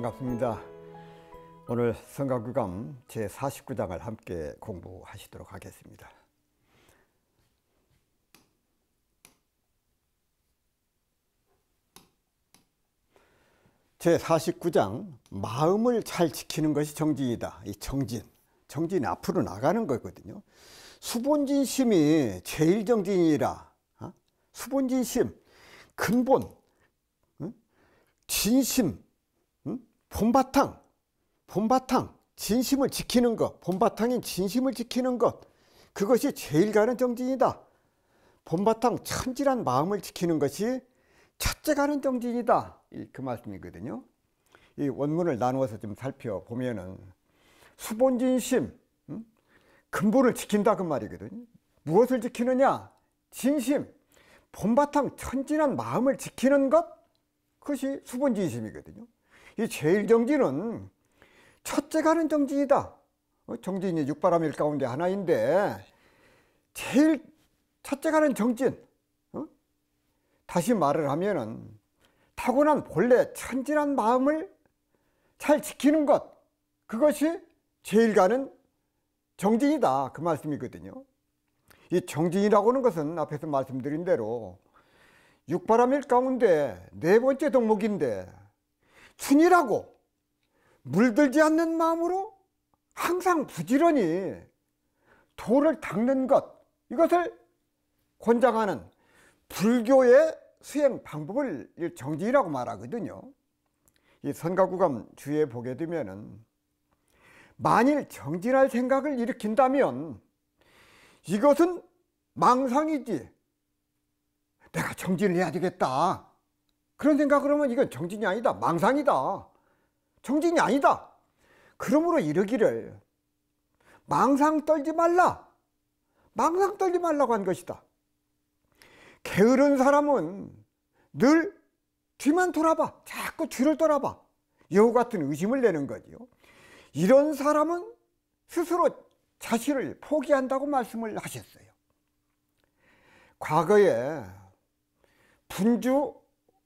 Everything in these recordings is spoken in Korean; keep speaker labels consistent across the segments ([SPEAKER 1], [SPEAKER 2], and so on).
[SPEAKER 1] 반갑습니다. 오늘 성가구감 제49장을 함께 공부하시도록 하겠습니다. 제49장 마음을 잘 지키는 것이 정진이다. 이 정진이 앞으로 나가는 거거든요. 수본진심이 제일 정진이라. 수본진심, 근본, 진심, 본바탕, 진심을 지키는 것, 본바탕인 진심을 지키는 것, 그것이 제일 가는 정진이다. 본바탕 천진한 마음을 지키는 것이 첫째 가는 정진이다. 그 말씀이거든요. 이 원문을 나누어서 좀 살펴보면은 수본진심, 근본을 지킨다 그 말이거든요. 무엇을 지키느냐? 진심, 본바탕 천진한 마음을 지키는 것, 그것이 수본진심이거든요. 이 제일 정진은 첫째 가는 정진이다. 정진이 육바람일 가운데 하나인데 제일 첫째 가는 정진. 다시 말을 하면은 타고난 본래 천진한 마음을 잘 지키는 것, 그것이 제일 가는 정진이다 그 말씀이거든요. 이 정진이라고 하는 것은 앞에서 말씀드린 대로 육바람일 가운데 네 번째 덕목인데 춘이라고 물들지 않는 마음으로 항상 부지런히 도를 닦는 것, 이것을 권장하는 불교의 수행 방법을 정진이라고 말하거든요. 이 선가구감 주에 보게 되면은 만일 정진할 생각을 일으킨다면 이것은 망상이지, 내가 정진을 해야 되겠다, 그런 생각을 하면 이건 정진이 아니다, 망상이다, 정진이 아니다. 그러므로 이러기를 망상 떨지 말라, 망상 떨지 말라고 한 것이다. 게으른 사람은 늘 뒤만 돌아봐, 자꾸 뒤를 돌아봐, 여우 같은 의심을 내는 거지요. 이런 사람은 스스로 자신을 포기한다고 말씀을 하셨어요. 과거에 분주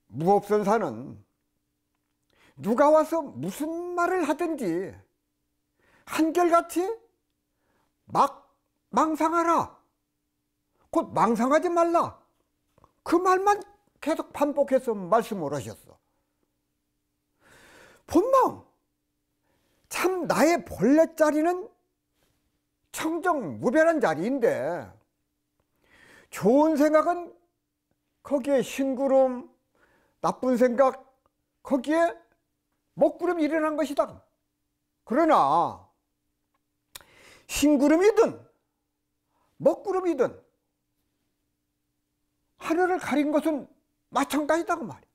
[SPEAKER 1] 무업선사는 누가 와서 무슨 말을 하든지 한결같이 막 망상하라, 곧 망상하지 말라, 그 말만 계속 반복해서 말씀을 하셨어. 본망, 참 나의 본래 자리는 청정무변한 자리인데 좋은 생각은 거기에 신구름, 나쁜 생각 거기에 먹구름이 일어난 것이다. 그러나 신구름이든 먹구름이든 하늘을 가린 것은 마찬가지다 그 말이야.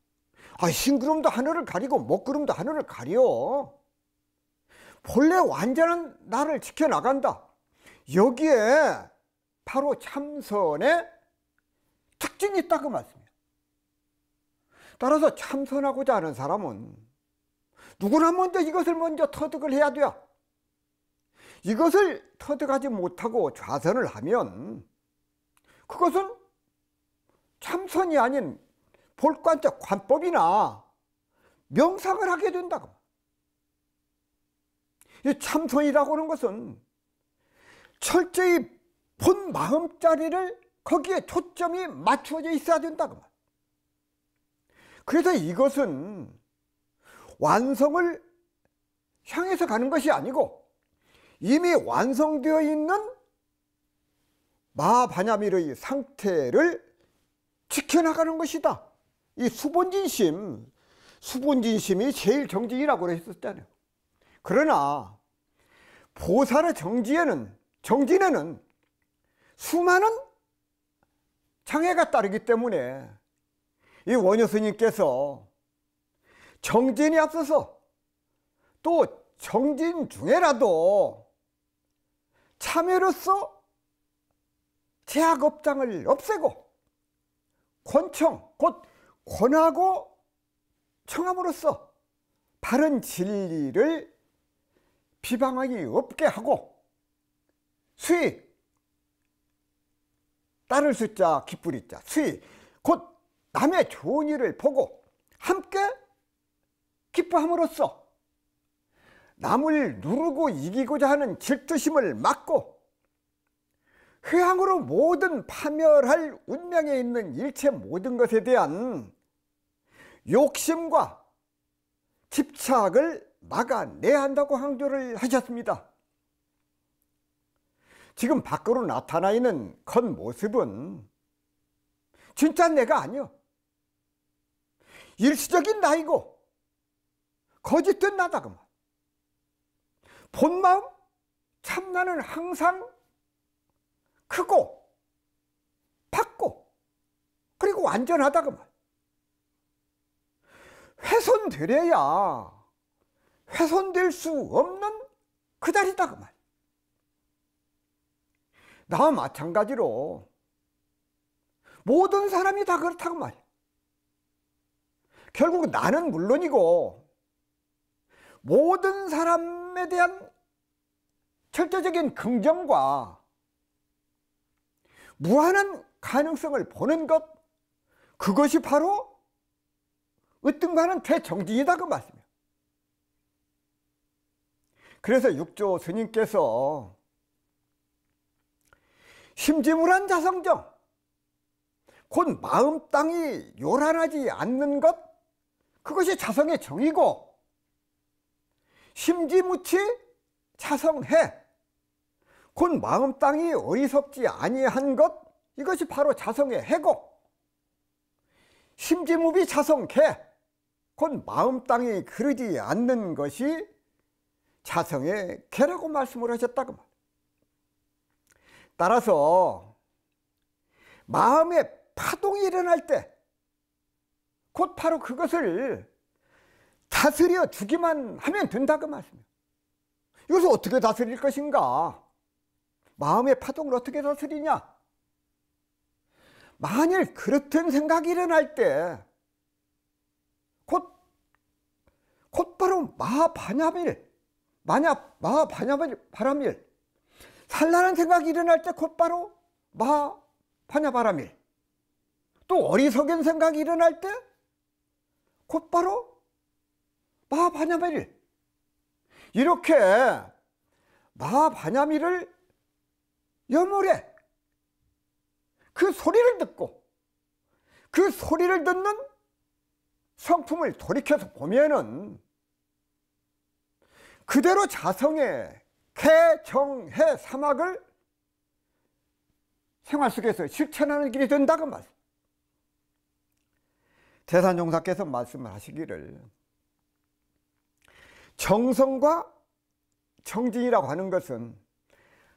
[SPEAKER 1] 신구름도 하늘을 가리고 먹구름도 하늘을 가려. 본래 완전한 나를 지켜나간다. 여기에 바로 참선의 특징이 있다 그 말씀이야. 따라서 참선하고자 하는 사람은 누구나 먼저 이것을 먼저 터득을 해야 돼. 이것을 터득하지 못하고 좌선을 하면 그것은 참선이 아닌 볼관적 관법이나 명상을 하게 된다고. 이 참선이라고 하는 것은 철저히 본 마음자리를 거기에 초점이 맞추어져 있어야 된다고. 그래서 이것은 완성을 향해서 가는 것이 아니고 이미 완성되어 있는 마바냐미의 상태를 지켜나가는 것이다. 이 수본진심이 제일 정진이라고 했었잖아요. 그러나 보살의 정진에는 수많은 장애가 따르기 때문에 이 원효 스님께서 정진이 앞서서 또 정진 중에라도 참여로서 제약업장을 없애고 권청, 곧 권하고 청함으로써 바른 진리를 비방하기 없게 하고 수의, 따를 숫자 기쁘리 자, 수의, 곧 남의 좋은 일을 보고 함께 기뻐함으로써 남을 누르고 이기고자 하는 질투심을 막고 회항으로 모든 파멸할 운명에 있는 일체 모든 것에 대한 욕심과 집착을 막아내야 한다고 강조를 하셨습니다. 지금 밖으로 나타나 있는 겉모습은 진짜 내가 아니요, 일시적인 나이고 거짓된 나다 그 말. 본마음 참나는 항상 크고 밝고 그리고 완전하다 그 말. 훼손되려야 훼손될 수 없는 그 자리다 그 말. 나와 마찬가지로 모든 사람이 다 그렇다고 말이야. 결국 나는 물론이고 모든 사람에 대한 절대적인 긍정과 무한한 가능성을 보는 것, 그것이 바로 으뜸하는 대정진이다 그 말씀이에요. 그래서 육조 스님께서 심지물한 자성정, 곧 마음 땅이 요란하지 않는 것, 그것이 자성의 정이고, 심지무치 자성해, 곧 마음 땅이 어리석지 아니한 것, 이것이 바로 자성의 해고, 심지무비 자성개, 곧 마음 땅이 그러지 않는 것이 자성의 개라고 말씀을 하셨다고 말. 따라서 마음의 파동이 일어날 때 곧 바로 그것을 다스려 주기만 하면 된다고 말씀이에요. 이것을 어떻게 다스릴 것인가? 마음의 파동을 어떻게 다스리냐? 만일 그렇던 생각이 일어날 때 곧바로 마하바냐밀, 마하바냐바라밀, 산란한 생각이 일어날 때 곧바로 마하바냐바라밀, 또 어리석은 생각이 일어날 때 곧바로 마하바냐밀, 이렇게 마하바냐밀을 염월해 그 소리를 듣고 그 소리를 듣는 성품을 돌이켜서 보면은 그대로 자성의 개정해 사막을 생활 속에서 실천하는 길이 된다고 말씀. 대산종사께서 말씀을 하시기를 정성과 정진이라고 하는 것은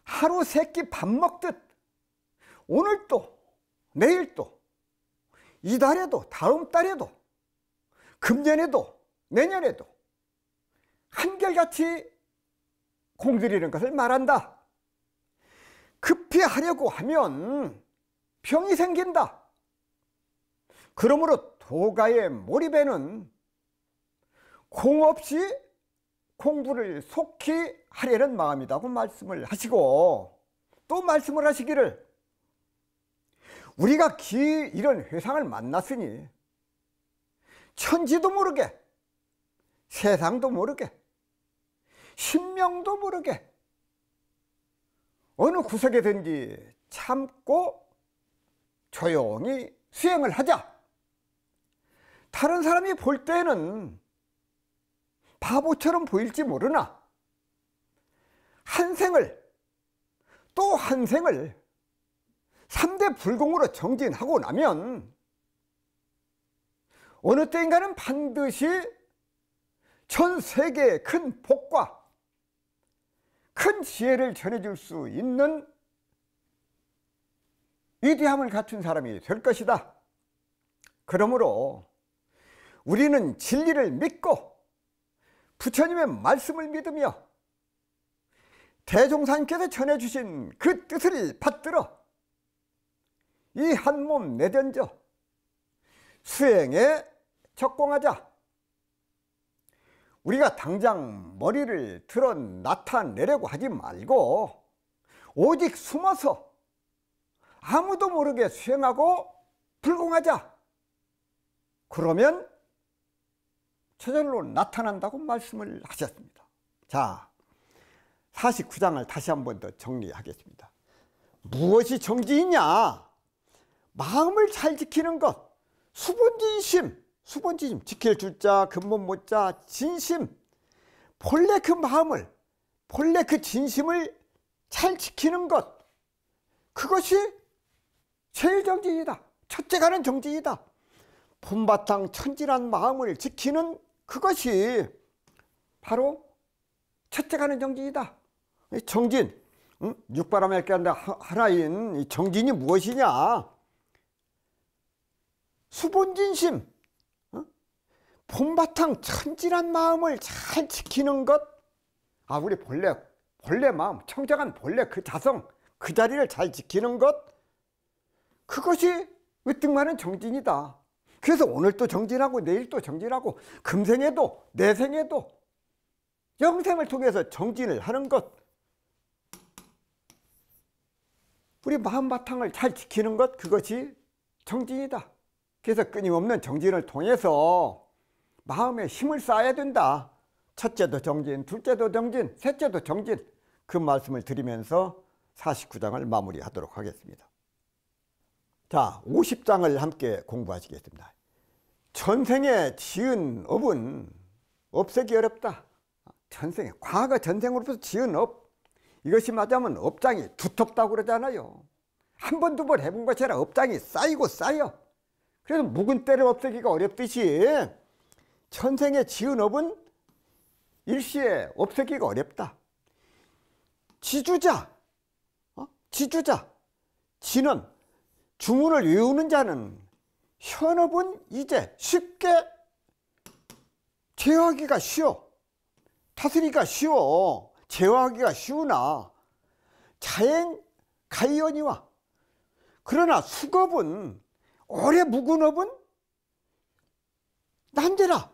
[SPEAKER 1] 하루 세끼 밥 먹듯 오늘도 내일도 이달에도 다음 달에도 금년에도 내년에도 한결같이 공들이는 것을 말한다. 급히 하려고 하면 병이 생긴다. 그러므로 도가의 몰입에는 공없이 공부를 속히 하려는 마음이라고 말씀을 하시고, 또 말씀을 하시기를 우리가 이런 회상을 만났으니 천지도 모르게 세상도 모르게 신명도 모르게 어느 구석에든지 참고 조용히 수행을 하자. 다른 사람이 볼 때는 바보처럼 보일지 모르나 한 생을 또 한 생을 3대 불공으로 정진하고 나면 어느 때인가는 반드시 전 세계의 큰 복과 큰 지혜를 전해줄 수 있는 위대함을 갖춘 사람이 될 것이다. 그러므로 우리는 진리를 믿고 부처님의 말씀을 믿으며 대종사님께서 전해주신 그 뜻을 받들어 이 한 몸 내던져 수행에 적공하자. 우리가 당장 머리를 들어 나타내려고 하지 말고 오직 숨어서 아무도 모르게 수행하고 불공하자. 그러면 저절로 나타난다고 말씀을 하셨습니다. 자, 49장을 다시 한 번 더 정리하겠습니다. 무엇이 정지이냐? 마음을 잘 지키는 것. 수본진심, 지킬 줄자, 근본 못자, 진심. 본래 그 마음을, 본래 그 진심을 잘 지키는 것. 그것이 제일 정진이다. 첫째가는 정진이다. 본바탕 천진한 마음을 지키는 그것이 바로 첫째가는 정진이다. 정진, 육바람에 하나인 이 정진이 무엇이냐? 수본진심, 본바탕 천진한 마음을 잘 지키는 것. 우리 본래 마음, 청정한 본래 그 자성, 그 자리를 잘 지키는 것. 그것이 으뜸하는 정진이다. 그래서 오늘 또 정진하고 내일 또 정진하고 금생에도 내생에도 영생을 통해서 정진을 하는 것. 우리 마음 바탕을 잘 지키는 것, 그것이 정진이다. 그래서 끊임없는 정진을 통해서 마음에 힘을 쌓아야 된다. 첫째도 정진, 둘째도 정진, 셋째도 정진. 그 말씀을 드리면서 49장을 마무리하도록 하겠습니다. 자, 50장을 함께 공부하시겠습니다. 전생에 지은 업은 없애기 어렵다. 전생에, 과거 전생으로부터 지은 업, 이것이 맞으면 업장이 두텁다고 그러잖아요. 한 번, 두 번 해본 것이 아니라 업장이 쌓이고 쌓여. 그래서 묵은 때를 없애기가 어렵듯이 전생에 지은 업은 일시에 없애기가 어렵다. 지주자, 지는 주문을 외우는 자는 현업은 이제 쉽게 제어하기가 쉬워. 다스리기가 쉬워. 제어하기가 쉬우나 자행 가이언이와. 그러나 수겁은 오래 묵은 업은 난제라.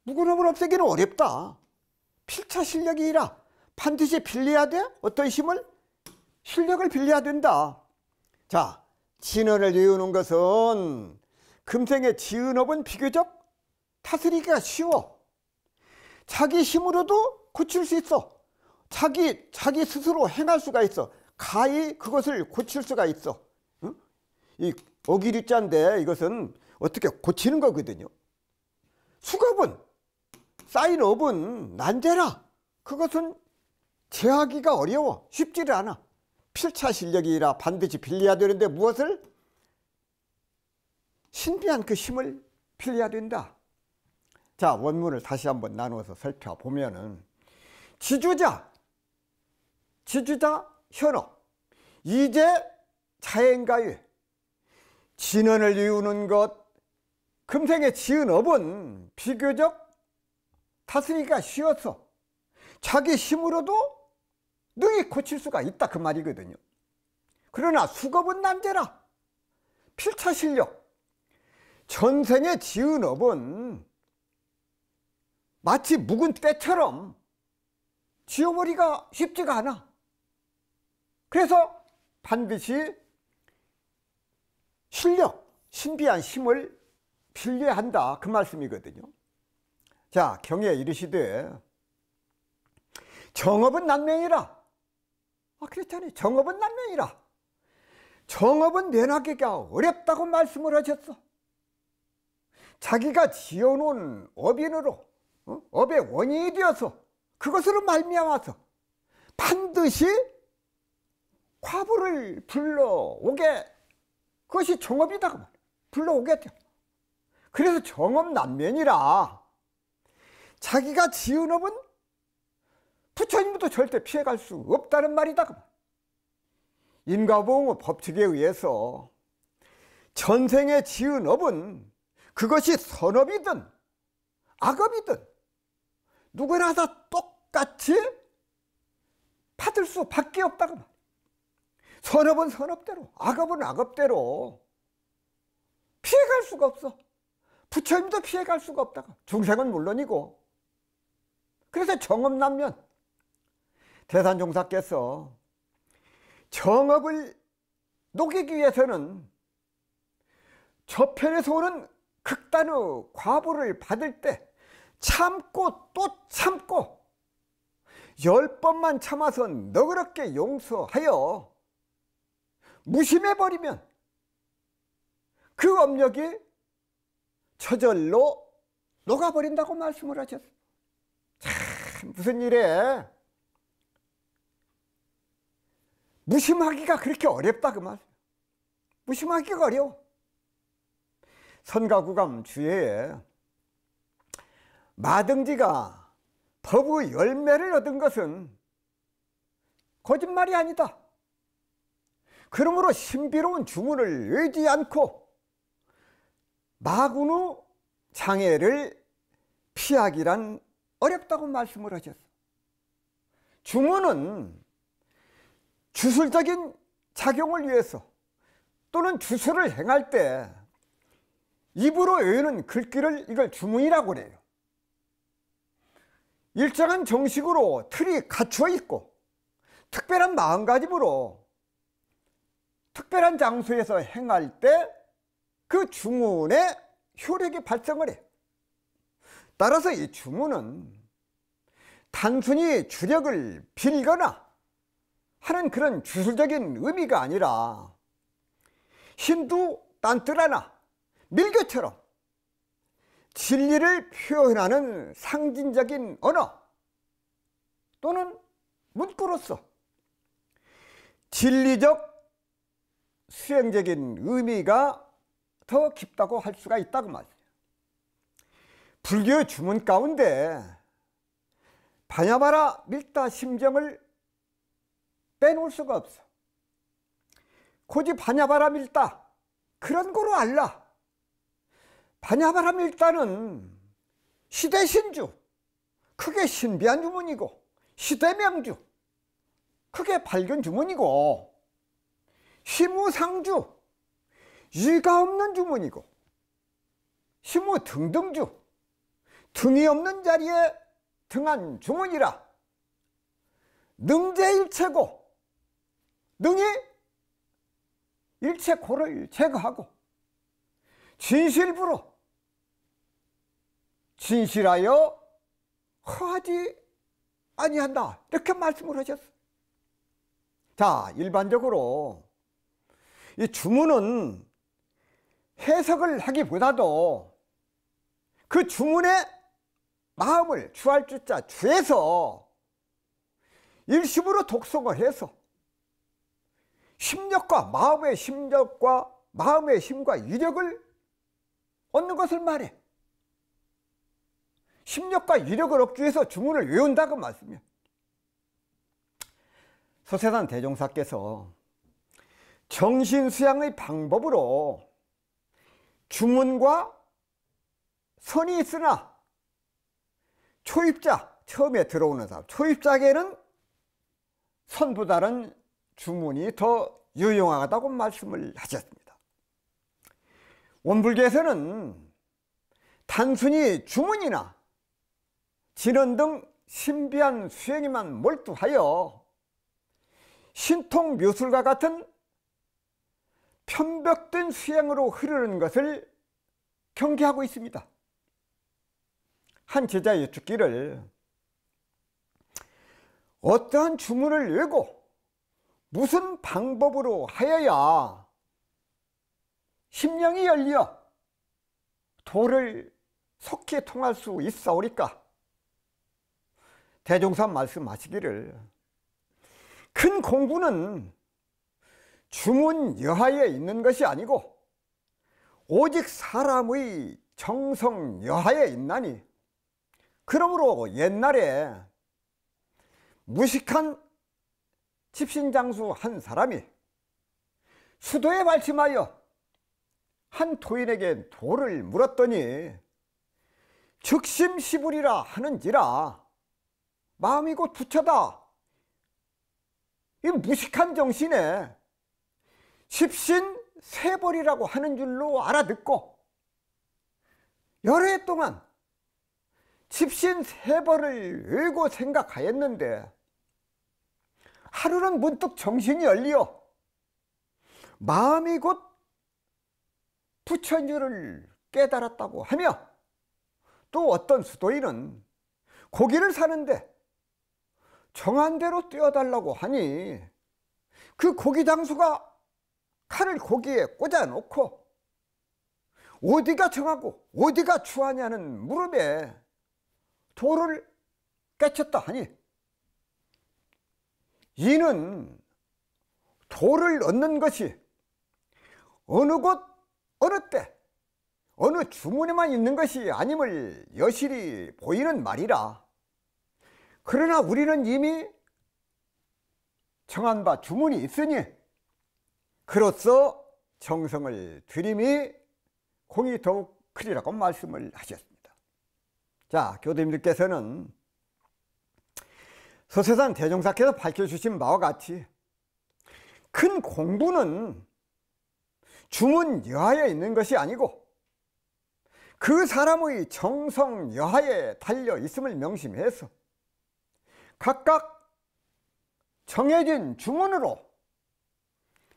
[SPEAKER 1] 묵은 업을 없애기는 어렵다. 필차 실력이라. 반드시 빌려야 돼. 어떤 힘을? 실력을 빌려야 된다. 자, 진언을 외우는 것은 금생에 지은 업은 비교적 다스리기가 쉬워. 자기 힘으로도 고칠 수 있어. 자기 스스로 행할 수가 있어. 가히 그것을 고칠 수가 있어. 응? 이 어기류자인데 이것은 어떻게 고치는 거거든요. 수겁은, 쌓인 업은 난제라. 그것은 제하기가 어려워. 쉽지를 않아. 필차 실력이라 반드시 빌려야 되는데 무엇을? 신비한 그 힘을 빌려야 된다. 자, 원문을 다시 한번 나누어서 살펴보면은 지주자 현업, 이제 자행가유, 진언을 이루는 것, 금생에 지은 업은 비교적 다스리기가 쉬워서 자기 힘으로도 능히 고칠 수가 있다, 그 말이거든요. 그러나 수겁은 난제라. 필차 실력, 전생에 지은 업은 마치 묵은 때처럼 지워버리기가 쉽지가 않아. 그래서 반드시 실력, 신비한 힘을 빌려야 한다, 그 말씀이거든요. 자, 경에 이르시되 정업은 난명이라. 그렇잖아요. 정업은 난명이라. 정업은 면하기가 어렵다고 말씀을 하셨어. 자기가 지어놓은 업인으로, 업의 원인이 되어서 그것으로 말미암아서 반드시 과부를 불러오게, 그것이 정업이다, 그 말. 불러오게 돼. 그래서 정업난면이라. 자기가 지은 업은 부처님부터 절대 피해갈 수 없다는 말이다, 그 말. 인과보응의 법칙에 의해서 전생에 지은 업은 그것이 선업이든 악업이든 누구나 다 똑같이 받을 수밖에 없다, 그 말. 선업은 선업대로, 악업은 악업대로 피해갈 수가 없어. 부처님도 피해갈 수가 없다. 중생은 물론이고. 그래서 정업난면, 대산종사께서 정업을 녹이기 위해서는 저편에서 오는 극단의 과보를 받을 때 참고 또 참고 10번만 참아서 너그럽게 용서하여 무심해버리면 그 업력이 저절로 녹아버린다고 말씀을 하셨어요. 참 무슨 일에 무심하기가 그렇게 어렵다 그 말. 무심하기가 어려워. 선가구감 주예에 마등지가 법의 열매를 얻은 것은 거짓말이 아니다. 그러므로 신비로운 주문을 외지 않고 마군의 장애를 피하기란 어렵다고 말씀을 하셨어. 주문은 주술적인 작용을 위해서 또는 주술을 행할 때 입으로 외우는 글귀를 이걸 주문이라고 그래요. 일정한 정식으로 틀이 갖추어 있고 특별한 마음가짐으로 특별한 장소에서 행할 때 그 주문의 효력이 발생을 해요. 따라서 이 주문은 단순히 주력을 빌거나 하는 그런 주술적인 의미가 아니라 힌두 딴뜨라나 밀교처럼 진리를 표현하는 상징적인 언어 또는 문구로서 진리적 수행적인 의미가 더 깊다고 할 수가 있다고 말이에요. 불교의 주문 가운데 바냐바라 밀다 심정을 빼놓을 수가 없어. 고지 바냐바라 밀다 그런 거로 알라. 바냐바라 밀다는 시대신주, 크게 신비한 주문이고, 시대명주, 크게 밝은 주문이고, 시무상주, 유가 없는 주문이고, 시무등등주, 등이 없는 자리에 등한 주문이라. 능제일체고, 능이 일체고를 제거하고 진실부로 진실하여 허하지 아니한다, 이렇게 말씀을 하셨어요. 자, 일반적으로 이 주문은 해석을 하기보다도 그 주문의 마음을 주할 주자 주에서 일심으로 독송을 해서 심력과 마음의 힘과 위력을 얻는 것을 말해. 심력과 위력을 얻기 위해서 주문을 외운다고 말씀이야. 서세산 대종사께서 정신수양의 방법으로 주문과 선이 있으나 초입자, 처음에 들어오는 사람, 초입자에게는 선보다는 주문이 더 유용하다고 말씀을 하셨습니다. 원불교에서는 단순히 주문이나 진언 등 신비한 수행에만 몰두하여 신통 묘술과 같은 편벽된 수행으로 흐르는 것을 경계하고 있습니다. 한 제자의 여쭙기를 어떠한 주문을 외고 무슨 방법으로 하여야 심령이 열려 도를 속히 통할 수 있사오리까? 대종사 말씀하시기를 큰 공부는 주문 여하에 있는 것이 아니고 오직 사람의 정성 여하에 있나니, 그러므로 옛날에 무식한 집신장수 한 사람이 수도에 발심하여 한 토인에게 돌을 물었더니 즉심시불이라 하는지라 마음이 곧 부처다. 이 무식한 정신에 십신세벌이라고 하는 줄로 알아듣고 여러 해 동안 십신세벌을 외고 생각하였는데 하루는 문득 정신이 열리어 마음이 곧 부처인 줄을 깨달았다고 하며, 또 어떤 수도인은 고기를 사는데 정한 대로 떼어달라고 하니 그 고기 장수가 칼을 고기에 꽂아 놓고 어디가 정하고 어디가 추하냐는 무릎에 돌을 깨쳤다 하니 이는 돌을 얻는 것이 어느 곳 어느 때 어느 주문에만 있는 것이 아님을 여실히 보이는 말이라. 그러나 우리는 이미 정한 바 주문이 있으니 그로써 정성을 들임이 공이 더욱 크리라고 말씀을 하셨습니다. 자, 교도님들께서는 서세산 대종사께서 밝혀주신 바와 같이 큰 공부는 주문 여하에 있는 것이 아니고 그 사람의 정성 여하에 달려 있음을 명심해서 각각 정해진 주문으로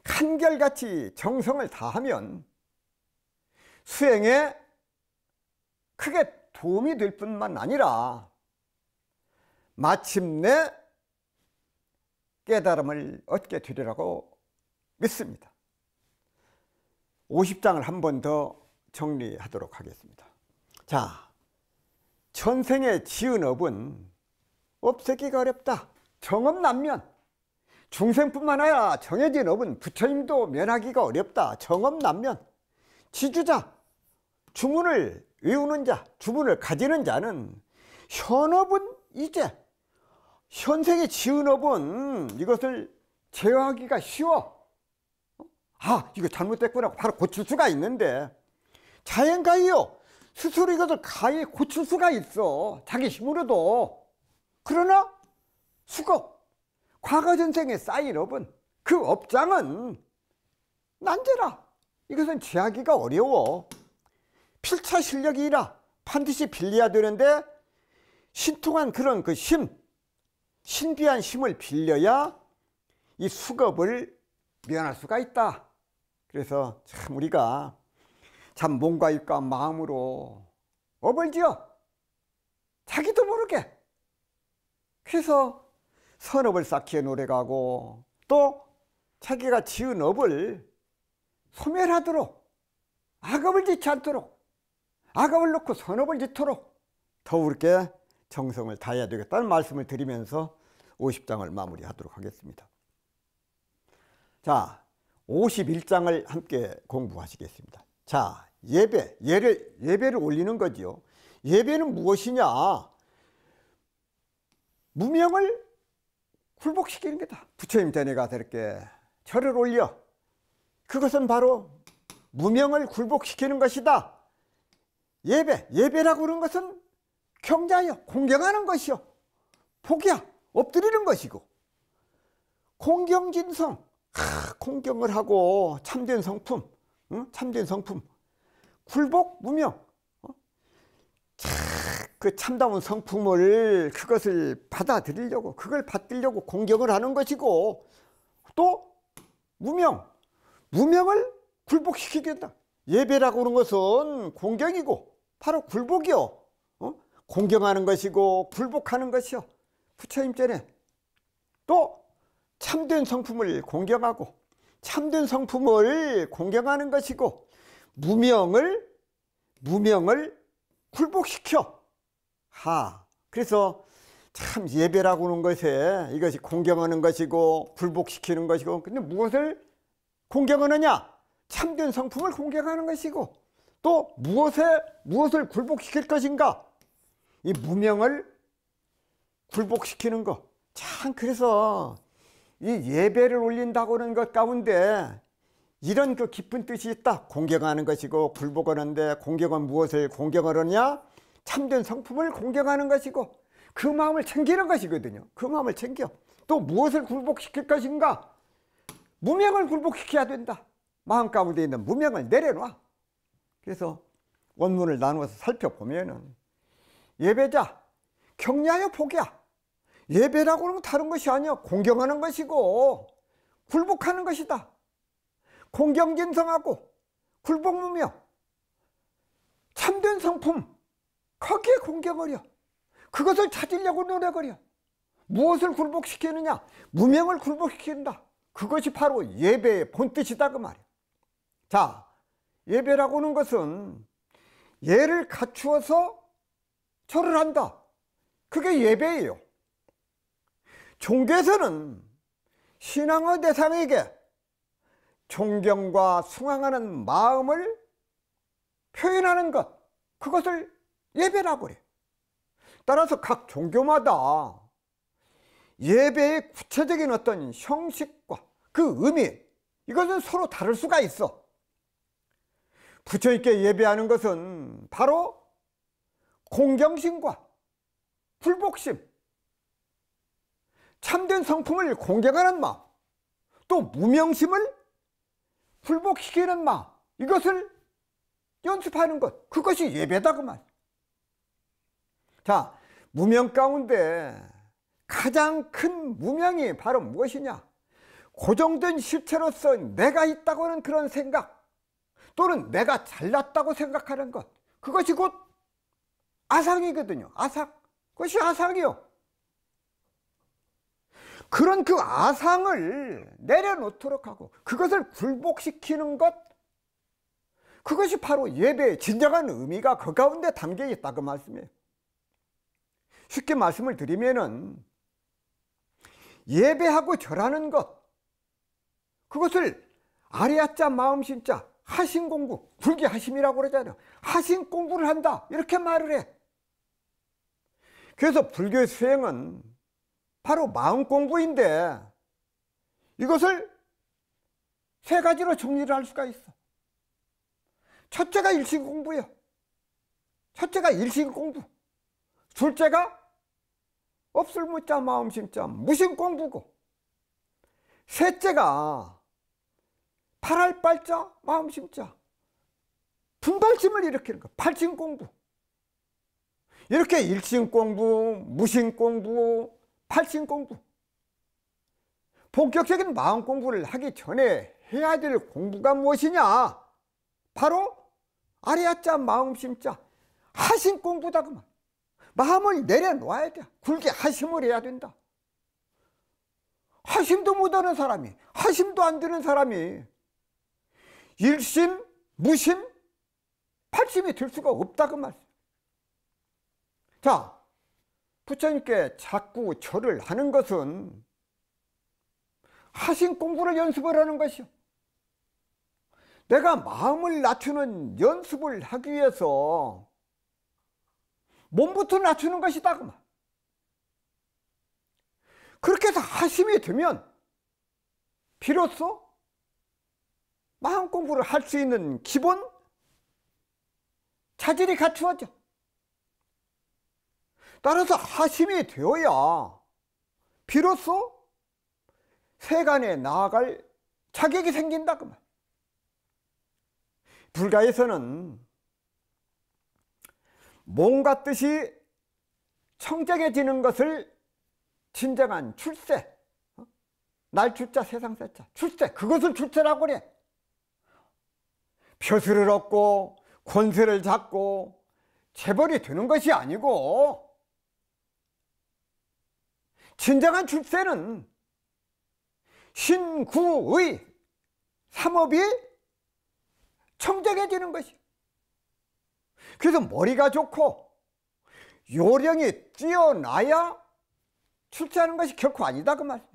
[SPEAKER 1] 한결같이 정성을 다하면 수행에 크게 도움이 될 뿐만 아니라 마침내 깨달음을 얻게 되리라고 믿습니다. 50장을 한 번 더 정리하도록 하겠습니다. 자, 천생에 지은 업은 없애기가 어렵다. 정업난면. 중생뿐만 아니라 정해진 업은 부처님도 면하기가 어렵다. 정업난면. 지주자, 주문을 외우는 자, 주문을 가지는 자는 현업은 이제 현생에 지은 업은 이것을 제어하기가 쉬워. 아, 이거 잘못됐구나 바로 고칠 수가 있는데 자연가히요 스스로 이것을 가히 고칠 수가 있어, 자기 힘으로도. 그러나 수겁, 과거 전생에 쌓인 업은, 그 업장은 난제라. 이것은 제하기가 어려워. 필차 실력이라 반드시 빌려야 되는데 신통한 그런 그 힘, 신비한 힘을 빌려야 이 수겁을 면할 수가 있다. 그래서 참 우리가 참 몸과 입과 마음으로 업을 지어 자기도 모르게, 그래서 선업을 쌓기에 노력하고 또 자기가 지은 업을 소멸하도록, 악업을 짓지 않도록, 악업을 놓고 선업을 짓도록 더욱게 정성을 다해야 되겠다는 말씀을 드리면서 50장을 마무리하도록 하겠습니다. 자, 51장을 함께 공부하시겠습니다. 자, 예배를 올리는 거지요. 예배는 무엇이냐? 무명을 굴복시키는 거다. 부처님 전에 가서 이렇게 절을 올려, 그것은 바로 무명을 굴복시키는 것이다. 예배라고 하는 것은 경자요, 공경하는 것이요, 복이야, 엎드리는 것이고, 공경진성, 공경을 하고 참된 성품, 참된 성품, 굴복 무명, 그 참다운 성품을, 그것을 받아들이려고, 그걸 받들려고 공경을 하는 것이고, 또 무명을 굴복시키게 된다. 예배라고 하는 것은 공경이고 바로 굴복이요, 공경하는 것이고 굴복하는 것이요, 부처님 전에. 또 참된 성품을 공경하고 참된 성품을 공경하는 것이고, 무명을 굴복시켜. 그래서 참 예배라고 하는 것에 이것이 공경하는 것이고 굴복시키는 것이고, 근데 무엇을 공경하느냐? 참된 성품을 공경하는 것이고, 또 무엇을 굴복시킬 것인가? 이 무명을 굴복시키는 것. 참, 그래서 이 예배를 올린다고 하는 것 가운데 이런 그 깊은 뜻이 있다. 공경하는 것이고 굴복하는데, 공경은 무엇을 공경하느냐? 참된 성품을 공경하는 것이고 그 마음을 챙기는 것이거든요. 그 마음을 챙겨. 또 무엇을 굴복시킬 것인가? 무명을 굴복시켜야 된다. 마음 가운데 있는 무명을 내려놔. 그래서 원문을 나누어서 살펴보면은 예배자, 경야여 복이야. 예배라고 하는 건 다른 것이 아니야. 공경하는 것이고 굴복하는 것이다. 공경진성하고 굴복무명, 참된 성품, 거기에 공경하려, 그것을 찾으려고 노력하려. 무엇을 굴복시키느냐? 무명을 굴복시킨다. 그것이 바로 예배의 본뜻이다 그 말이야. 자, 예배라고 하는 것은 예를 갖추어서 절을 한다. 그게 예배예요. 종교에서는 신앙의 대상에게 존경과 숭앙하는 마음을 표현하는 것, 그것을 예배라고 그래. 따라서 각 종교마다 예배의 구체적인 어떤 형식과 그 의미, 이것은 서로 다를 수가 있어. 부처님께 예배하는 것은 바로 공경심과 불복심, 참된 성품을 공경하는 마음, 또 무명심을 불복시키는 마음, 이것을 연습하는 것, 그것이 예배다 그 말. 자, 무명 가운데 가장 큰 무명이 바로 무엇이냐? 고정된 실체로서 내가 있다고 하는 그런 생각, 또는 내가 잘났다고 생각하는 것, 그것이 곧 아상이거든요. 아상, 그것이 아상이요. 그런 그 아상을 내려놓도록 하고 그것을 굴복시키는 것, 그것이 바로 예배의 진정한 의미가 그 가운데 담겨 있다 그 말씀이에요. 쉽게 말씀을 드리면은 예배하고 절하는 것, 그것을 아리아자 마음신자 하신공부, 불기하심이라고 그러잖아요. 하신공부를 한다, 이렇게 말을 해. 그래서 불교의 수행은 바로 마음공부인데 이것을 세 가지로 정리를 할 수가 있어. 첫째가 일신공부예요. 첫째가 일신공부. 둘째가 없을무자 마음심자 무신공부고, 셋째가 팔할발자 마음심자 분발심을 일으키는 거, 팔신공부. 이렇게 일신공부, 무신공부, 팔신공부, 본격적인 마음공부를 하기 전에 해야 될 공부가 무엇이냐? 바로 아리아자 마음심자 하신공부다 그 말. 마음을 내려놓아야 돼. 굵게 하심을 해야 된다. 하심도 못하는 사람이, 하심도 안 되는 사람이 일심, 무심, 팔심이 될 수가 없다 그 말. 자, 부처님께 자꾸 절을 하는 것은 하신 공부를 연습을 하는 것이요. 내가 마음을 낮추는 연습을 하기 위해서 몸부터 낮추는 것이다 그 말. 그렇게 해서 하심이 되면 비로소 마음 공부를 할 수 있는 기본 자질이 갖추어져. 따라서 하심이 되어야 비로소 세간에 나아갈 자격이 생긴다 그 말. 불가에서는 몸과 뜻이 청정해지는 것을 진정한 출세, 날 출자 세상 세자 출세, 그것을 출세라고 그래. 표수를 얻고 권세를 잡고 재벌이 되는 것이 아니고, 진정한 출세는 신구의 삼업이 청정해지는 것이. 그래서 머리가 좋고 요령이 뛰어나야 출세하는 것이 결코 아니다 그 말이에요.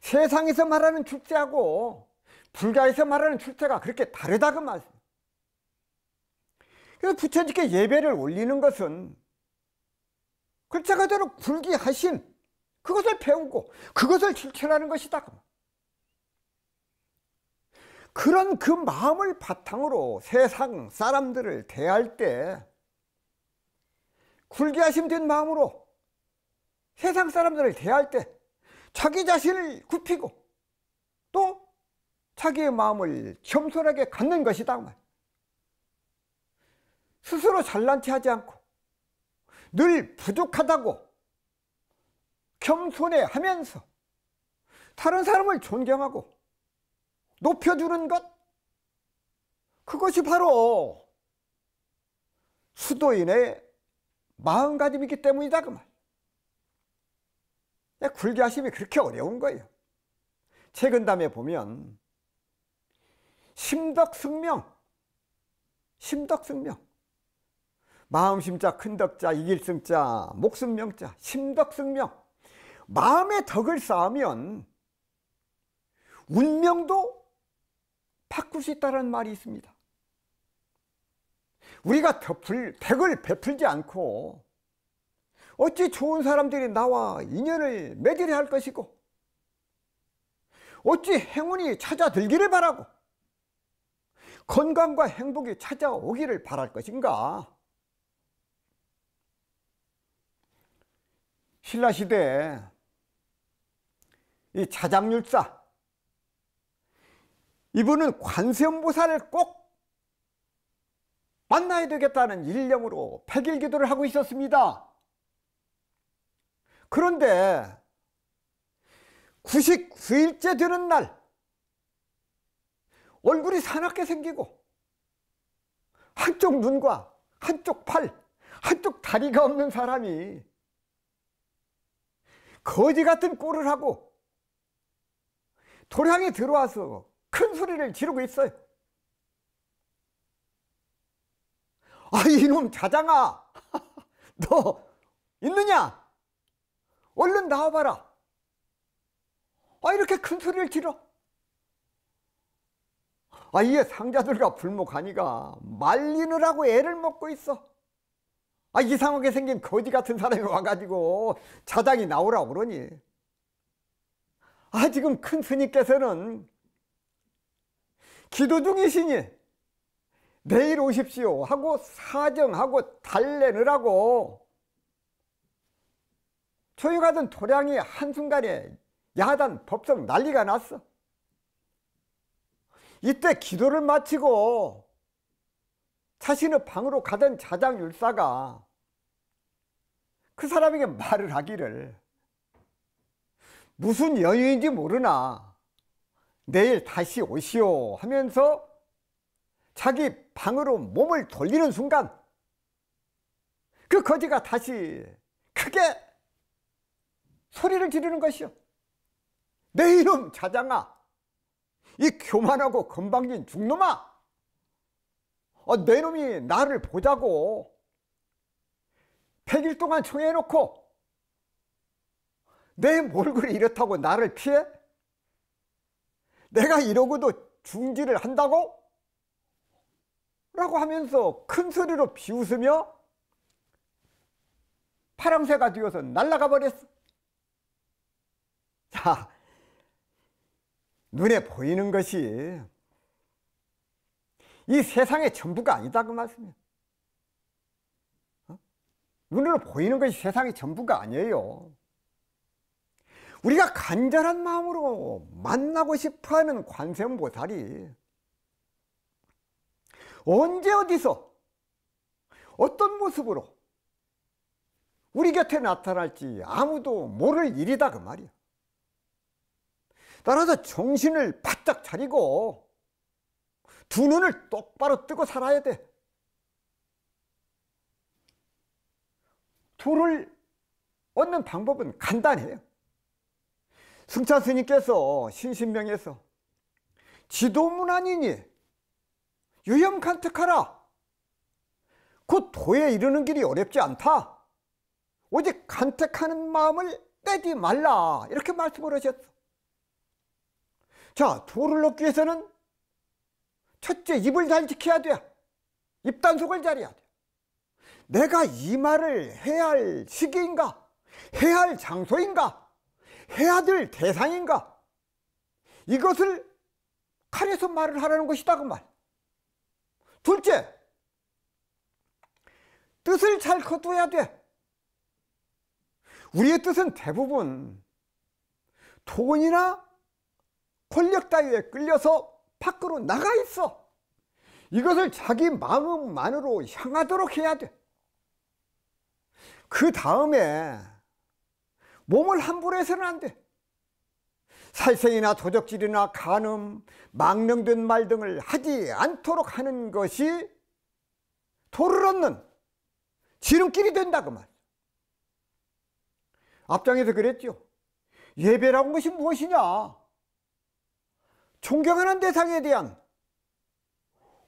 [SPEAKER 1] 세상에서 말하는 출세하고 불가에서 말하는 출세가 그렇게 다르다 그 말이에요. 그래서 부처님께 예배를 올리는 것은 글자 그대로 불기하심, 그것을 배우고 그것을 실천하는 것이다. 그런 그 마음을 바탕으로 세상 사람들을 대할 때 굴기하심 된 마음으로 세상 사람들을 대할 때 자기 자신을 굽히고 또 자기의 마음을 겸손하게 갖는 것이다. 스스로 잘난 체 하지 않고 늘 부족하다고 겸손해 하면서 다른 사람을 존경하고 높여주는 것, 그것이 바로 수도인의 마음가짐이기 때문이다 그 말. 굴기하심이 그렇게 어려운 거예요. 최근담에 보면 심덕승명, 심덕승명, 마음심자 큰덕자 이길승자 목승명자 심덕승명, 마음의 덕을 쌓으면 운명도 바꿀 수 있다는 말이 있습니다. 우리가 덕을 베풀지 않고 어찌 좋은 사람들이 나와 인연을 맺으려 할 것이고, 어찌 행운이 찾아들기를 바라고 건강과 행복이 찾아오기를 바랄 것인가. 신라시대에 이 자장율사, 이분은 관세음보살을 꼭 만나야 되겠다는 일념으로 백일기도를 하고 있었습니다. 그런데 99일째 되는 날 얼굴이 사납게 생기고 한쪽 눈과 한쪽 팔, 한쪽 다리가 없는 사람이 거지 같은 꼴을 하고 도량에 들어와서 큰 소리를 지르고 있어요. 아, 이놈 자장아, 너 있느냐? 얼른 나와봐라. 아, 이렇게 큰 소리를 지르. 아, 이에 상자들과 불목하니가 말리느라고 애를 먹고 있어. 아, 이상하게 생긴 거지 같은 사람이 와가지고 자장이 나오라고 그러니, 아, 지금 큰 스님께서는 기도 중이시니 내일 오십시오 하고 사정하고 달래느라고 조용하던 도량이 한순간에 야단 법석 난리가 났어. 이때 기도를 마치고 자신의 방으로 가던 자장율사가 그 사람에게 말을 하기를, 무슨 연유인지 모르나 내일 다시 오시오 하면서 자기 방으로 몸을 돌리는 순간 그 거지가 다시 크게 소리를 지르는 것이요. 내 이놈 자장아, 이 교만하고 건방진 중놈아, 내 놈이 나를 보자고 100일 동안 청해놓고 내 몰골이 이렇다고 나를 피해? 내가 이러고도 중지를 한다고? 라고 하면서 큰 소리로 비웃으며 파랑새가 되어서 날아가 버렸어. 자, 눈에 보이는 것이 이 세상의 전부가 아니다 그 말씀이에요. 눈으로 보이는 것이 세상의 전부가 아니에요. 우리가 간절한 마음으로 만나고 싶어하는 관세음보살이 언제 어디서 어떤 모습으로 우리 곁에 나타날지 아무도 모를 일이다 그 말이야. 따라서 정신을 바짝 차리고 두 눈을 똑바로 뜨고 살아야 돼. 도를 얻는 방법은 간단해요. 승찬 스님께서 신신명에서 지도문안이니 유염간택하라. 그 도에 이르는 길이 어렵지 않다. 오직 간택하는 마음을 떼지 말라. 이렇게 말씀을 하셨어. 자, 도를 얻기 위해서는 첫째, 입을 잘 지켜야 돼. 입단속을 잘해야 돼. 내가 이 말을 해야 할 시기인가? 해야 할 장소인가? 해야 될 대상인가? 이것을 칼에서 말을 하라는 것이다 그 말. 둘째, 뜻을 잘 거둬야 돼. 우리의 뜻은 대부분 돈이나 권력 따위에 끌려서 밖으로 나가 있어. 이것을 자기 마음만으로 향하도록 해야 돼. 그 다음에 몸을 함부로 해서는 안 돼. 살생이나 도적질이나 간음, 망령된 말 등을 하지 않도록 하는 것이 도를 얻는 지름길이 된다 그 말. 앞장에서 그랬죠. 예배라는 것이 무엇이냐? 존경하는 대상에 대한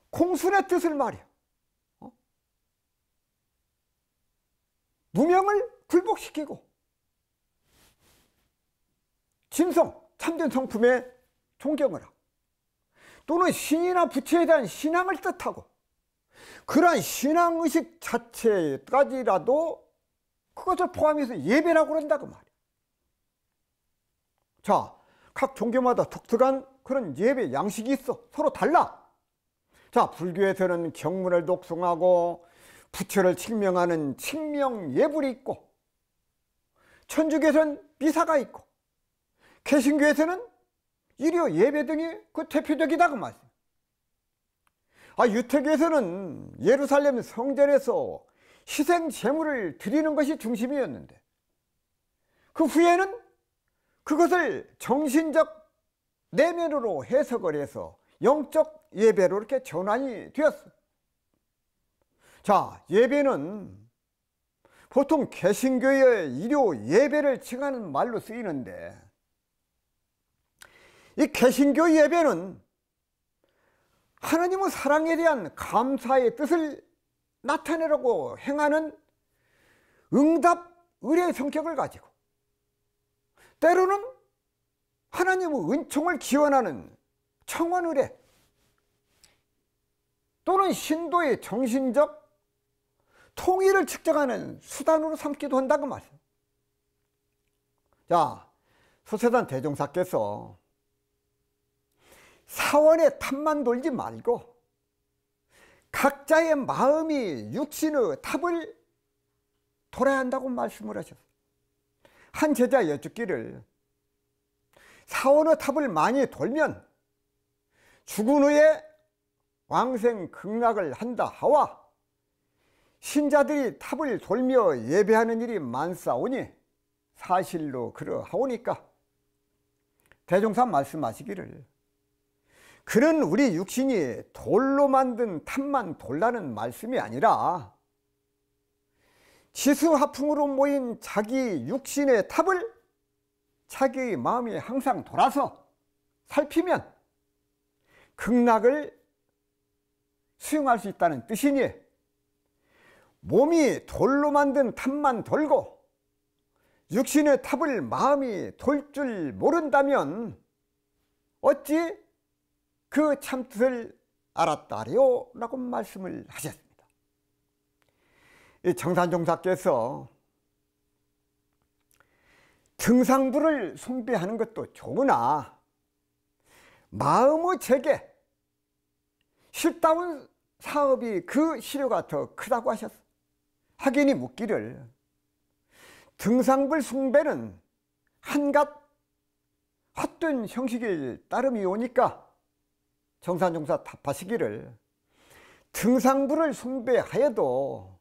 [SPEAKER 1] 공순의 뜻을 말이야. 무명을 굴복시키고 진성, 참된 성품에 존경을 하고, 또는 신이나 부처에 대한 신앙을 뜻하고, 그러한 신앙의식 자체까지라도 그것을 포함해서 예배라고 그런다고 말이야. 자, 각 종교마다 독특한 그런 예배 양식이 있어. 서로 달라. 자, 불교에서는 경문을 독송하고 부처를 칭명하는 칭명예불이 있고, 천주교에서는 미사가 있고, 개신교에서는 일요 예배 등이 그 대표적이다 그 말이야. 유태교에서는 예루살렘 성전에서 희생 제물을 드리는 것이 중심이었는데, 그 후에는 그것을 정신적 내면으로 해석을 해서 영적 예배로 이렇게 전환이 되었어. 자, 예배는 보통 개신교의 일요 예배를 칭하는 말로 쓰이는데, 이 개신교 예배는 하나님의 사랑에 대한 감사의 뜻을 나타내려고 행하는 응답 의례의 성격을 가지고, 때로는 하나님의 은총을 기원하는 청원 의례, 또는 신도의 정신적 통일을 측정하는 수단으로 삼기도 한다고 말이에요. 자, 소세산 대종사께서 사원의 탑만 돌지 말고 각자의 마음이 육신의 탑을 돌아야 한다고 말씀을 하셨어요. 한 제자 여쭙기를, 사원의 탑을 많이 돌면 죽은 후에 왕생 극락을 한다 하와 신자들이 탑을 돌며 예배하는 일이 많사오니 사실로 그러하오니까. 대종사 말씀하시기를, 그는 우리 육신이 돌로 만든 탑만 돌라는 말씀이 아니라 지수화풍으로 모인 자기 육신의 탑을 자기의 마음이 항상 돌아서 살피면 극락을 수용할 수 있다는 뜻이니, 몸이 돌로 만든 탑만 돌고 육신의 탑을 마음이 돌 줄 모른다면 어찌 그 참뜻을 알았다리요? 라고 말씀을 하셨습니다. 이 정산종사께서 등상부를 숭배하는 것도 좋으나 마음의 재개, 실다운 사업이 그 실효가 더 크다고 하셨어. 학인이 묻기를, 등상불 숭배는 한갓 헛된 형식일 따름이 오니까 정산종사 답하시기를, 등상불을 숭배하여도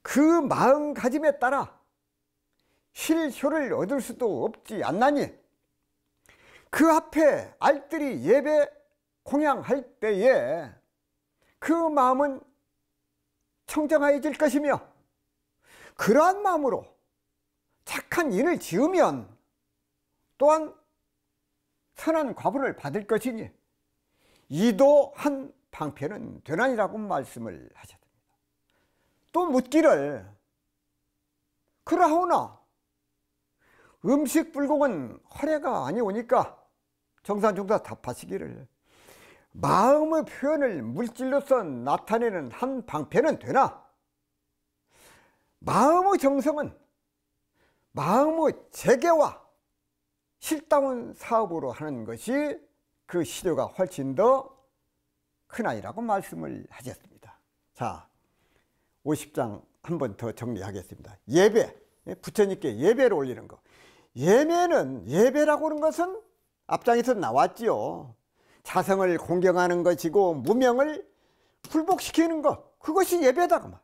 [SPEAKER 1] 그 마음가짐에 따라 실효를 얻을 수도 없지 않나니, 그 앞에 알뜰히 예배 공양할 때에 그 마음은 청정해질 것이며, 그러한 마음으로 착한 인을 지으면 또한 선한 과보를 받을 것이니 이도 한 방편은 되나니라고 말씀을 하셨습니다. 또 묻기를, 그러하오나 음식 불공은 허례가 아니오니까 정산종사 답하시기를, 마음의 표현을 물질로서 나타내는 한 방편은 되나 마음의 정성은 마음의 재개와 실다운 사업으로 하는 것이 그 실효가 훨씬 더 크나이라고 말씀을 하셨습니다. 자, 50장 한 번 더 정리하겠습니다. 예배, 부처님께 예배를 올리는 거. 예배라고 하는 것은 앞장에서 나왔지요. 자성을 공경하는 것이고 무명을 굴복시키는 것, 그것이 예배다 그 말.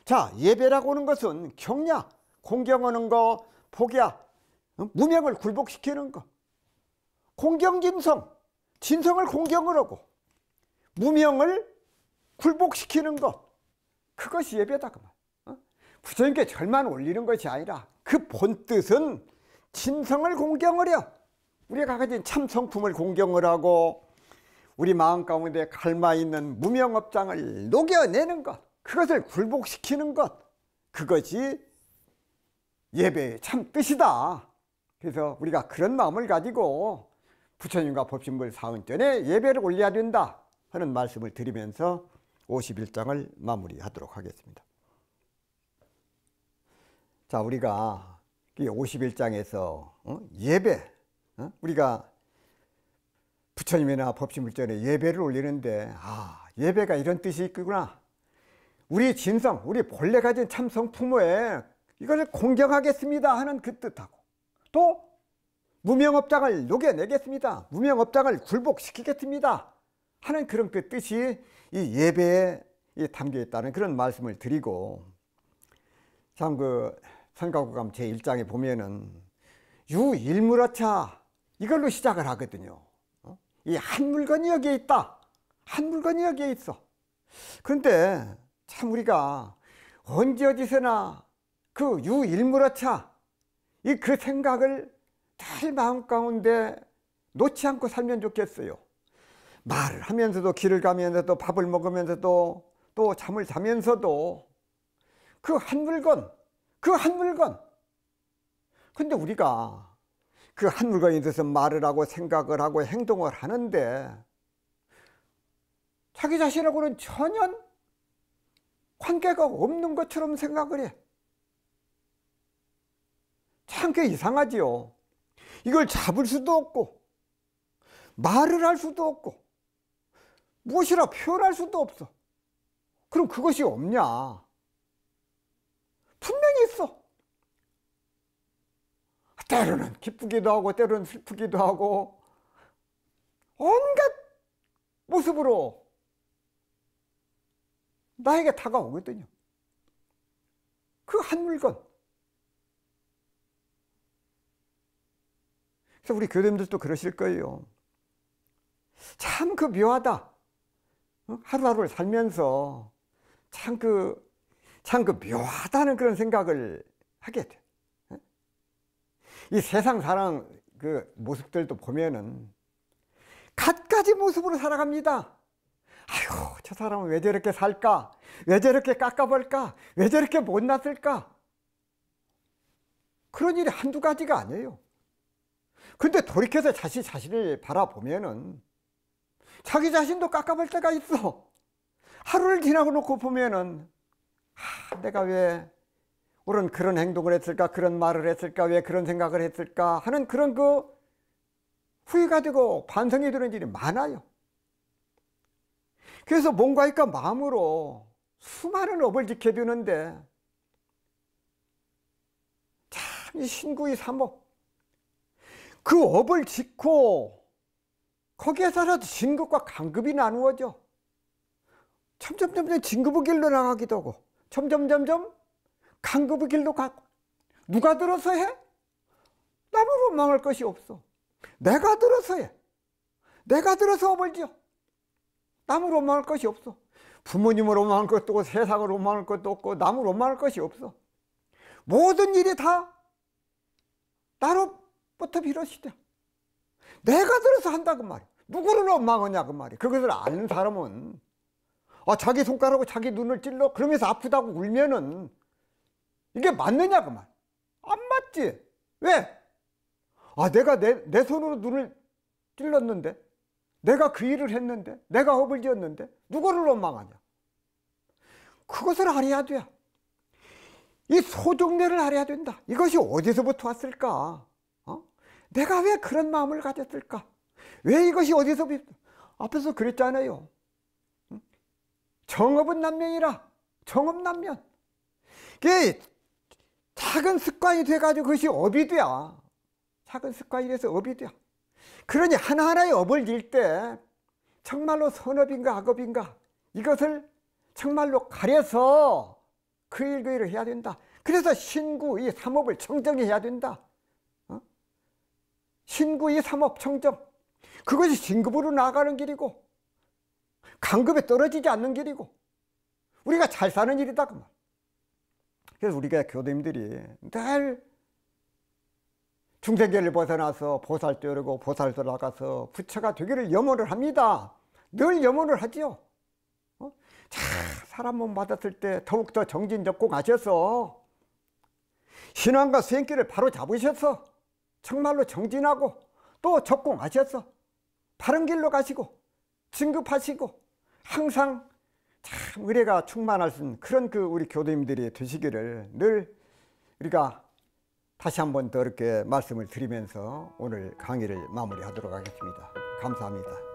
[SPEAKER 1] 자, 예배라고 하는 것은 경야, 공경하는 거, 복야, 무명을 굴복시키는 것, 공경짐성, 진성을 공경을 하고 무명을 굴복시키는 것, 그것이 예배다 그 말. 부처님께 절만 올리는 것이 아니라 그 본뜻은 진성을 공경을 해요. 우리가 가진 참 성품을 공경을 하고 우리 마음 가운데 갈마 있는 무명업장을 녹여내는 것, 그것을 굴복시키는 것, 그것이 예배의 참 뜻이다. 그래서 우리가 그런 마음을 가지고 부처님과 법신불 사은전에 예배를 올려야 된다 하는 말씀을 드리면서 51장을 마무리하도록 하겠습니다. 자, 우리가 51장에서 예배, 우리가 부처님이나 법신불전에 예배를 올리는데 예배가 이런 뜻이 있구나. 우리 진성, 우리 본래 가진 참 성품에 이것을 공경하겠습니다 하는 그 뜻하고, 또 무명업장을 녹여내겠습니다, 무명업장을 굴복시키겠습니다 하는 그런 그 뜻이 이 예배에 담겨 있다는 그런 말씀을 드리고, 참 그 선가구감 제1장에 보면은 유일물어차 이걸로 시작을 하거든요. 이 한 물건이 여기에 있다, 한 물건이 여기에 있어. 그런데 참 우리가 언제 어디서나 그 유일물어차 이 그 생각을 잘 마음 가운데 놓지 않고 살면 좋겠어요. 말을 하면서도, 길을 가면서도, 밥을 먹으면서도, 또 잠을 자면서도 그 한 물건, 그 한 물건. 근데 우리가 그 한 물건에 대해서 말을 하고 생각을 하고 행동을 하는데 자기 자신하고는 전혀 관계가 없는 것처럼 생각을 해. 참 그 이상하지요. 이걸 잡을 수도 없고 말을 할 수도 없고 무엇이라 표현할 수도 없어. 그럼 그것이 없냐? 분명히 있어. 때로는 기쁘기도 하고 때로는 슬프기도 하고 온갖 모습으로 나에게 다가오거든요. 그 한 물건. 그래서 우리 교도님들도 그러실 거예요. 참 그 묘하다. 하루하루를 살면서 참 그 묘하다는 그런 생각을 하게 돼. 이 세상 사람 그 모습들도 보면은 갖가지 모습으로 살아갑니다. 아이고, 저 사람은 왜 저렇게 살까? 왜 저렇게 깎아볼까? 왜 저렇게 못났을까? 그런 일이 한두 가지가 아니에요. 근데 돌이켜서 자신을 바라보면은 자기 자신도 깎아볼 때가 있어. 하루를 지나고 놓고 보면은 내가 왜 옳은 그런 행동을 했을까, 그런 말을 했을까, 왜 그런 생각을 했을까 하는 그런 그 후회가 되고 반성이 되는 일이 많아요. 그래서 몸과 마음으로 수많은 업을 지켜야 되는데 참 이 신구의 삼업, 그 업을 짓고 거기에서라도 진급과 간급이 나누어져. 점점 진급의 길로 나가기도 하고 점점 간급의 길로 가고. 누가 들어서 해? 남으로 망할 것이 없어. 내가 들어서 해. 내가 들어서 업을 지어. 남으로 망할 것이 없어. 부모님으로 망할 것도 없고 세상으로 망할 것도 없고 남으로 망할 것이 없어. 모든 일이 다 나로부터 비롯이다. 내가 들어서 한다 그 말이야. 누구를 원망하냐 그 말이야. 그것을 아는 사람은 자기 손가락으로 자기 눈을 찔러 그러면서 아프다고 울면은 이게 맞느냐 그 말. 안 맞지. 왜? 내가 내 손으로 눈을 찔렀는데, 내가 그 일을 했는데, 내가 업을 지었는데 누구를 원망하냐. 그것을 알아야 돼. 이 소종례를 알아야 된다. 이것이 어디서부터 왔을까? 내가 왜 그런 마음을 가졌을까? 왜 이것이 어디서부터? 앞에서 그랬잖아요. 정업은 난면이라. 정업난면. 그게 작은 습관이 돼가지고 그것이 업이 돼야. 작은 습관이 돼서 업이 돼야. 그러니 하나하나의 업을 질 때 정말로 선업인가 악업인가 이것을 정말로 가려서 그 일 그 일을 해야 된다. 그래서 신구 이 삼업을 청정해야 된다. 신구 이 삼업 청정. 그것이 진급으로 나아가는 길이고 간급에 떨어지지 않는 길이고 우리가 잘 사는 일이다 그 말. 그래서 우리가 교도님들이 늘 중생계를 벗어나서 보살도 이루고 보살도 나가서 부처가 되기를 염원을 합니다. 늘 염원을 하지요. 자, 사람 몸 받았을 때 더욱더 정진 접고 가셔서 신앙과 수행길을 바로 잡으셔서 정말로 정진하고 또 접고 가셔서 바른 길로 가시고 진급하시고 항상 참 의뢰가 충만하신 그런 우리 교도님들이 되시기를 늘 우리가 다시 한 번 더 이렇게 말씀을 드리면서 오늘 강의를 마무리하도록 하겠습니다. 감사합니다.